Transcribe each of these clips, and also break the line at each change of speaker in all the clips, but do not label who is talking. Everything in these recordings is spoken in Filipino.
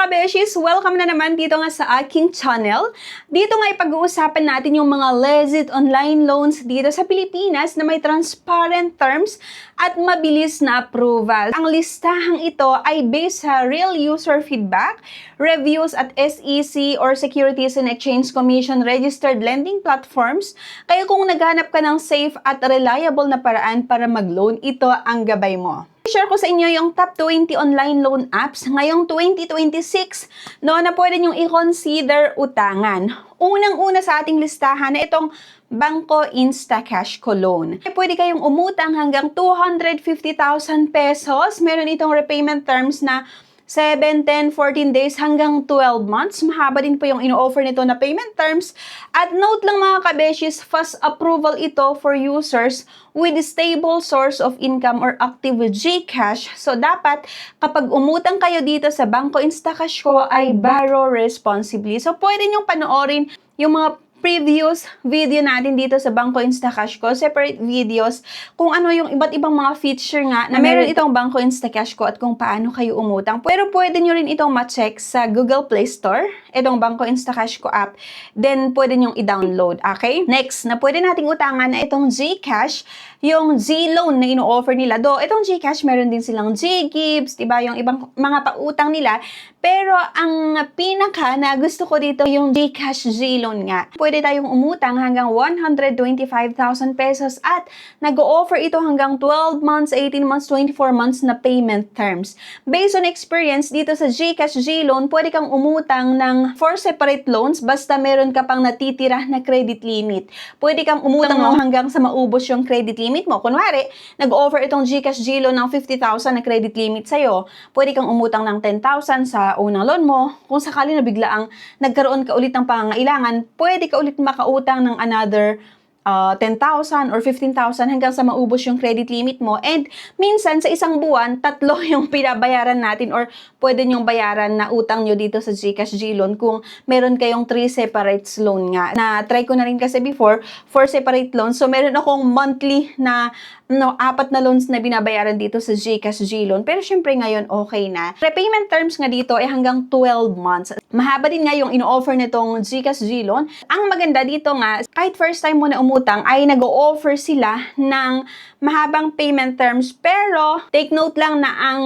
kabeshis! Welcome na naman dito nga sa aking channel. Dito nga ipag-uusapan natin yung mga legit online loans dito sa Pilipinas na may transparent terms at mabilis na approval. Ang listahang ito ay based sa real user feedback, reviews at SEC or Securities and Exchange Commission registered lending platforms. Kaya kung naghanap ka ng safe at reliable na paraan para mag-loan, ito ang gabay mo. Share ko sa inyo yung top 20 online loan apps ngayong 2026 na pwede nyong i-consider utangan. Unang-una sa ating listahan na itong Bangko Instacash Co Loan. Pwede kayong umutang hanggang 250,000 pesos. Meron itong repayment terms na 7, 10, 14 days hanggang 12 months. Mahaba din po yung ino-offer nito na payment terms. At note lang mga kabeshis, fast approval ito for users with stable source of income or active GCash. So dapat kapag umutang kayo dito sa Bangko Instacash Co ay borrow responsibly. So pwede nyo panoorin yung mga previous video natin dito sa Bangko Instacash Co, separate videos kung ano yung iba't ibang mga feature nga na meron itong Bangko Instacash Co at kung paano kayo umutang. Pero pwede nyo rin itong ma-check sa Google Play Store, itong Bangko Instacash Co app, then pwede nyo i-download, okay? Next, na pwede nating utangan na itong GCash, yung G-Loan na ino-offer nila. Do, itong GCash, meron din silang G-Gives, diba? Yung ibang mga pautang nila. Pero ang pinaka na gusto ko dito yung GCash G-Loan nga. Pwede tayong umutang hanggang 125,000 pesos at nag-o-offer ito hanggang 12 months, 18 months, 24 months na payment terms. Based on experience, dito sa GCash G-Loan, pwede kang umutang ng 4 separate loans basta meron ka pang natitira na credit limit. Pwede kang umutang hanggang sa maubos yung credit limit mo. Kunwari, nag-offer itong GCash G-Loan ng 50,000 na credit limit sa'yo. Pwede kang umutang ng 10,000 sa unang loan mo. Kung sakali na biglaang nagkaroon ka ulit ng pangangailangan, pwede ka ulit makautang ng another 10,000 or 15,000 hanggang sa maubos yung credit limit mo. And minsan sa isang buwan, 3 yung pinabayaran natin or pwede nyong bayaran na utang nyo dito sa GCash G-Loan kung meron kayong 3 separate loan nga. Na-try ko na rin kasi before, 4 separate loans. So meron akong monthly na 4 na loans na binabayaran dito sa GCash G-Loan. Pero syempre ngayon okay na. Repayment terms nga dito ay hanggang 12 months. Mahaba din nga yung ino-offer nitong GCash G-Loan. Ang maganda dito nga, kahit first time mo na umutang, ay nag-o-offer sila ng mahabang payment terms. Pero take note lang na ang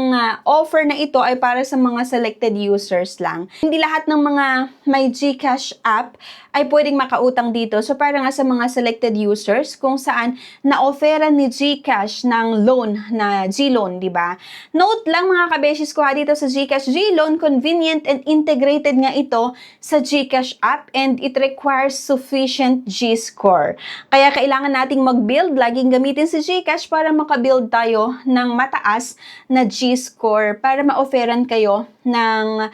offer na ito ay para sa mga selected users lang. Hindi lahat ng mga may GCash app ay pwedeng makautang dito. So para nga sa mga selected users kung saan na-offeran ni GCash ng loan na G-Loan, di ba? Note lang mga kabeshis ko dito sa GCash G-Loan, convenient and integrated nga ito sa GCash app and it requires sufficient G-score. Kaya kailangan nating mag-build, laging gamitin si GCash para makabuild tayo ng mataas na G-score para ma-offeran kayo ng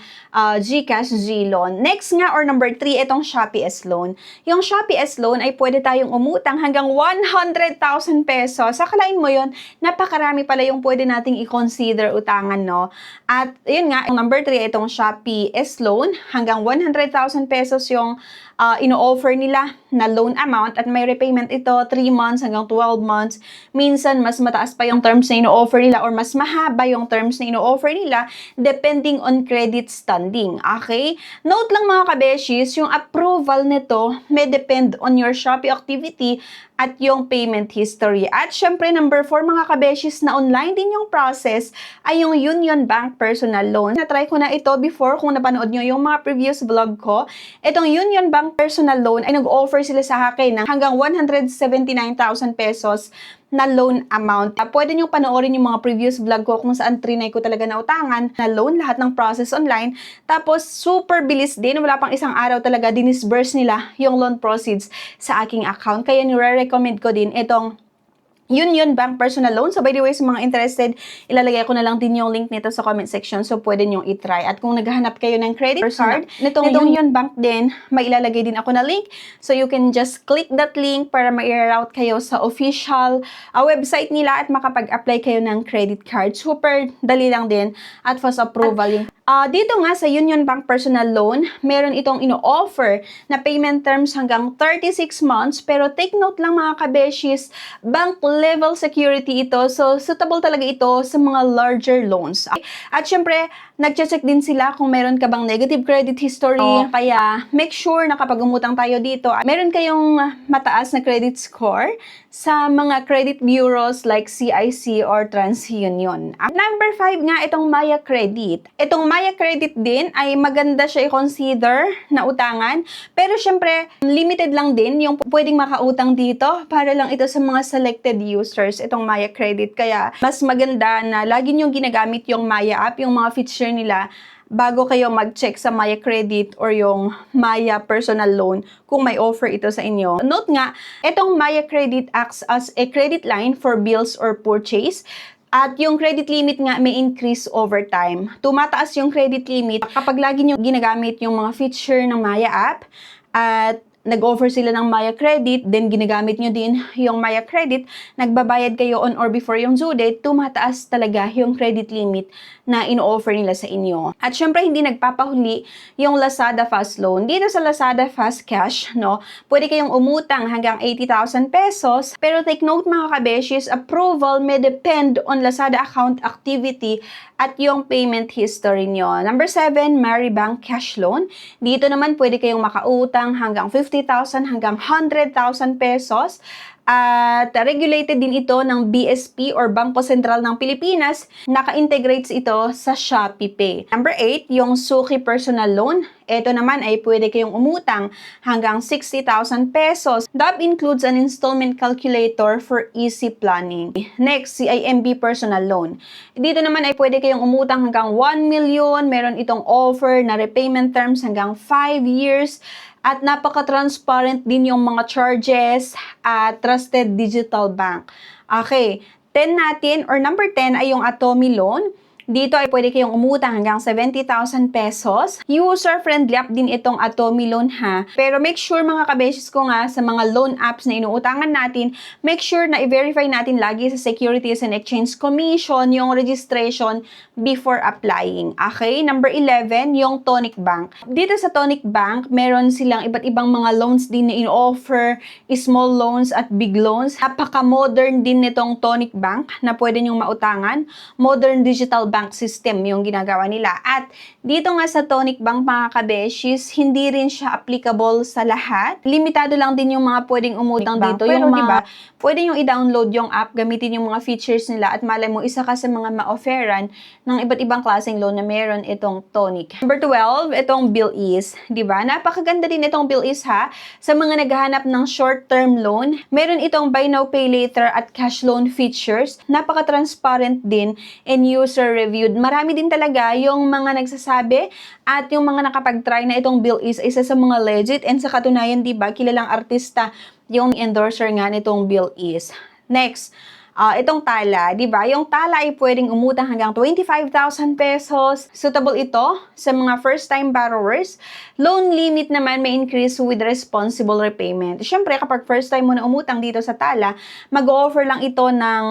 GCash G-Loan. Next nga or number 3, itong Shopee S-Loan. Yung Shopee S-Loan ay pwede tayong umutang hanggang 100,000 pesos. Sakalain mo yon, napakarami pala yung pwede nating i-consider utangan, no? At yun nga, yung number 3, itong Shopee S-Loan, hanggang 100,000 pesos yung ino-offer nila na loan amount at may repayment ito 3 months hanggang 12 months. Minsan, mas mataas pa yung terms na ino-offer nila or mas mahaba yung terms na ino-offer nila depending on credit standing. Okay? Note lang mga kabeshis, yung approval nito may depend on your Shopee activity at yung payment history. At syempre, number 4 mga kabeshis na online din yung process ay yung Union Bank Personal Loan. Na-try ko na ito before kung napanood nyo yung mga previous vlog ko. Itong Union Bank Personal Loan ay nag-offer sila sa akin ng hanggang 179,000 pesos na loan amount. Pwede nyo panoorin yung mga previous vlog ko kung saan trinay ko talaga na utangan na loan, lahat ng process online. Tapos, super bilis din. Wala pang isang araw talaga, dinisburse nila yung loan proceeds sa aking account. Kaya nire-recommend ko din itong Union Bank Personal Loan. So by the way, sa mga interested, ilalagay ko na lang din yung link nito sa comment section. So pwede nyong itry. At kung naghahanap kayo ng credit card, nitong Union Bank din, may ilalagay din ako na link. So you can just click that link para ma-route kayo sa official website nila at makapag-apply kayo ng credit card. Super dali lang din at fast approval yung dito nga sa Union Bank Personal Loan, meron itong ino-offer na payment terms hanggang 36 months. Pero take note lang mga kabeshis, bank level security ito. So, suitable talaga ito sa mga larger loans. At syempre, nagche-check din sila kung meron ka bang negative credit history. Kaya make sure na kapag umutang tayo dito, meron kayong mataas na credit score sa mga credit bureaus like CIC or TransUnion. Number 5 nga, itong Maya Credit. Itong Maya Credit din ay maganda siya i-consider na utangan. Pero syempre, limited lang din yung pwedeng makautang dito para lang ito sa mga selected users, itong Maya Credit. Kaya mas maganda na lagi niyong ginagamit yung Maya app, yung mga feature nila, bago kayo mag-check sa Maya Credit or yung Maya Personal Loan kung may offer ito sa inyo. Note nga, itong Maya Credit acts as a credit line for bills or purchase. At yung credit limit nga may increase over time. Tumataas yung credit limit kapag lagi nyo ginagamit yung mga feature ng Maya app at nag-offer sila ng Maya Credit, then ginagamit nyo din yung Maya Credit, nagbabayad kayo on or before yung due date, tumataas talaga yung credit limit na ino-offer nila sa inyo. At syempre, hindi nagpapahuli yung Lazada Fast Loan. Dito sa Lazada Fast Cash, no, pwede kayong umutang hanggang 80,000 pesos. Pero take note mga kabeshis, approval may depend on Lazada account activity at yung payment history nyo. Number 7, Maribank Cash Loan. Dito naman pwede kayong makautang hanggang 50,000 hanggang 100,000 pesos. At regulated din ito ng BSP or Bangko Sentral ng Pilipinas. Naka-integrates ito sa Shopee Pay. Number 8, yung Suki Personal Loan. Ito naman ay pwede kayong umutang hanggang 60,000 pesos. That includes an installment calculator for easy planning. Next, CIMB Personal Loan. Dito naman ay pwede kayong umutang hanggang 1 million. Meron itong offer na repayment terms hanggang 5 years. At napaka-transparent din yung mga charges at trusted digital bank. Okay, 10 natin or number 10 ay yung Atomy Loan. Dito ay pwede kayong umutang hanggang 70,000 pesos. User-friendly app din itong Atomy Loan ha. Pero make sure mga kabeshis ko nga sa mga loan apps na inuutangan natin, make sure na i-verify natin lagi sa Securities and Exchange Commission yung registration before applying. Okay? Number 11, yung Tonic Bank. Dito sa Tonic Bank, meron silang iba't ibang mga loans din na in-offer, small loans at big loans. Napaka-modern din nitong Tonic Bank na pwede nyong mautangan. Modern digital bank system yung ginagawa nila. At dito nga sa Tonic Bank mga kabeshis, hindi rin siya applicable sa lahat. Limitado lang din yung mga pwedeng umutang dito. Pero yung diba, pwede yung i-download yung app, gamitin yung mga features nila at malay mo isa ka sa mga ma-offeran ng iba't ibang klaseng loan na meron itong Tonic. Number 12, itong BillEase. Diba? Napakaganda din itong BillEase ha. Sa mga naghahanap ng short-term loan, meron itong buy now, pay later at cash loan features. Napaka-transparent din and user-reviewed. Marami din talaga yung mga nagsasabi at yung mga nakapag-try na itong BillEase isa sa mga legit and sa katunayan, diba, kilalang artista yung endorser nga nitong BillEase. Next, itong Tala, di ba? Yung Tala ay pwedeng umutang hanggang 25,000 pesos. Suitable ito sa mga first-time borrowers. Loan limit naman may increase with responsible repayment. Siyempre, kapag first time mo na umutang dito sa Tala, mag-offer lang ito ng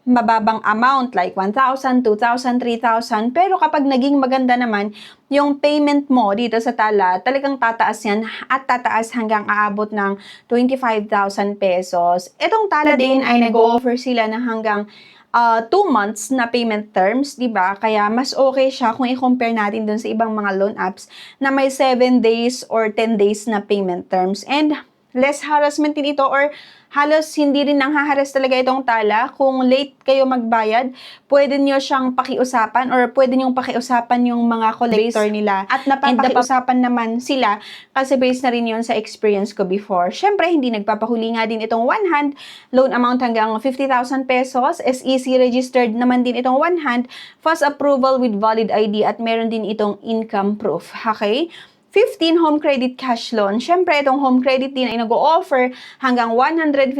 mababang amount like 1,000, 2,000, 3,000. Pero kapag naging maganda naman, yung payment mo dito sa Tala, talagang tataas yan at tataas hanggang aabot ng 25,000 pesos. Itong Tala din ay nag-offer sila ng hanggang 2 months na payment terms, di ba? Kaya mas okay siya kung i-compare natin dun sa ibang mga loan apps na may 7 days or 10 days na payment terms. And less harassment din ito or halos hindi rin nanghaharas talaga itong Tala. Kung late kayo magbayad, pwede nyo siyang pakiusapan or pwede nyong pakiusapan yung mga collector nila. At napapakiusapan naman sila kasi based na rin yun sa experience ko before. Syempre, hindi nagpapahuli nga din itong one hand. Loan amount hanggang 50,000 pesos. SEC registered naman din itong one hand. Fast approval with valid ID at meron din itong income proof. Okay? 15, home credit cash loan. Siyempre, itong home credit din ay nag-o-offer hanggang 150,000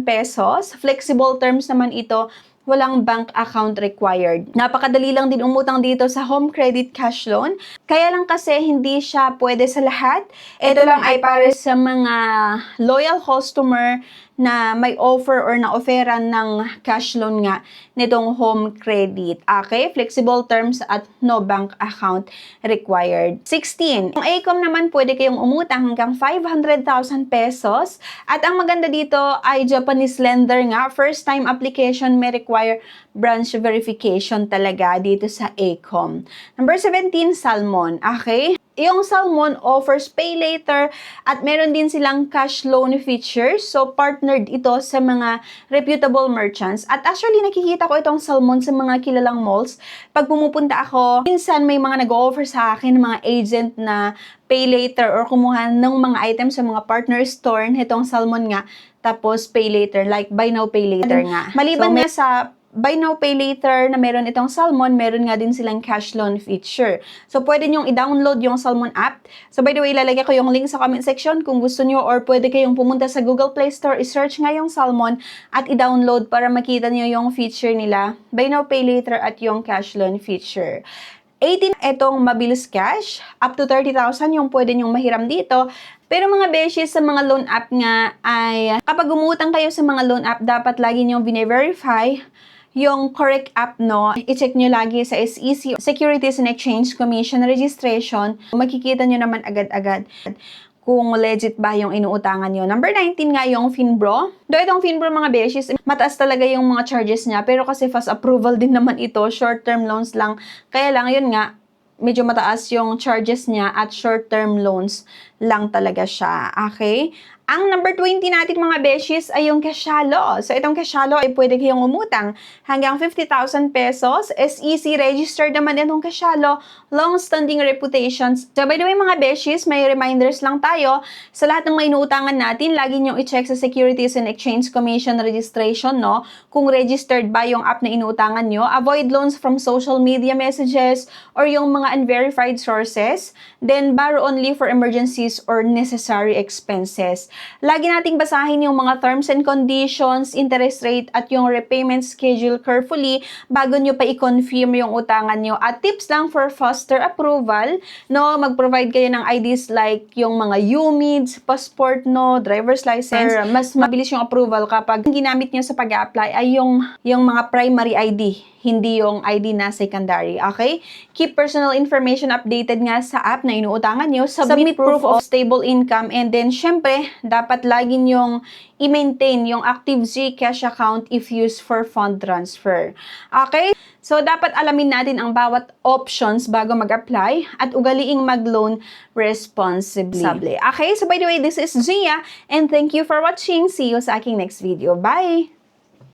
pesos. Flexible terms naman ito. Walang bank account required. Napakadali lang din umutang dito sa home credit cash loan. Kaya lang kasi hindi siya pwede sa lahat. Ito lang ay para sa mga loyal customer na may offer or na-offeran ng cash loan nga nitong home credit. Okay? Flexible terms at no bank account required. 16. Ang ACOM naman pwede kayong umutang hanggang 500,000 pesos. At ang maganda dito ay Japanese lender nga. First time application may require branch verification talaga dito sa ACOM. Number 17, Salmon. Okay? Yung Salmon offers pay later at meron din silang cash loan features. So, partnered ito sa mga reputable merchants. At actually, nakikita ko itong Salmon sa mga kilalang malls. Pag pumupunta ako, minsan may mga nag-offer sa akin ng mga agent na pay later or kumuha ng mga items sa mga partner store nitong Salmon nga. Tapos, pay later, like buy now, pay later nga. Maliban nga sa buy now, pay later na meron itong Salmon, meron nga din silang cash loan feature. So, pwede nyong i-download yung Salmon app. So, by the way, ilalagay ko yung link sa comment section kung gusto nyo or pwede kayong pumunta sa Google Play Store, i-search nga yung Salmon at i-download para makita nyo yung feature nila. Buy now, pay later at yung cash loan feature. 18, itong mabilis cash. Up to 30,000 yung pwede nyong mahiram dito. Pero mga beses sa mga loan app nga ay kapag umutang kayo sa mga loan app, dapat lagi nyong bine-verify yung correct app, no? I-check nyo lagi sa SEC, Securities and Exchange Commission registration. Makikita nyo naman agad-agad kung legit ba yung inuutangan nyo. Number 19 nga yung Finbro. Do itong Finbro mga beses, mataas talaga yung mga charges niya. Pero kasi fast approval din naman ito, short-term loans lang. Kaya lang, yun nga, medyo mataas yung charges niya at short-term loans lang talaga siya. Okay? Ang number 20 natin mga beshies ay yung Cashalo. So, itong Cashalo ay pwede kayong umutang hanggang 50,000 pesos. SEC registered naman itong Cashalo. Long-standing reputations. So, by the way mga beshies, may reminders lang tayo. Sa lahat ng may inuutangan natin, lagi nyo i-check sa Securities and Exchange Commission registration, no? Kung registered ba yung app na inuutangan nyo. Avoid loans from social media messages or yung mga unverified sources. Then, borrow only for emergencies or necessary expenses. Lagi nating basahin yung mga terms and conditions, interest rate, at yung repayment schedule carefully bago nyo pa i-confirm yung utangan nyo. At tips lang for faster approval, no, mag-provide kayo ng IDs like yung mga UMIDs, passport, no, driver's license. Mas mabilis yung approval kapag ginamit nyo sa pag-a-apply ay yung mga primary ID, hindi yung ID na secondary, okay? Keep personal information updated nga sa app na inuutangan nyo. Submit proof of stable income. And then, syempre, dapat lagi nyong i-maintain yung active Gcash account if used for fund transfer. Okay? So, dapat alamin natin ang bawat options bago mag-apply at ugaliing mag-loan responsibly. Okay? So, by the way, this is Gia and thank you for watching. See you sa aking next video. Bye!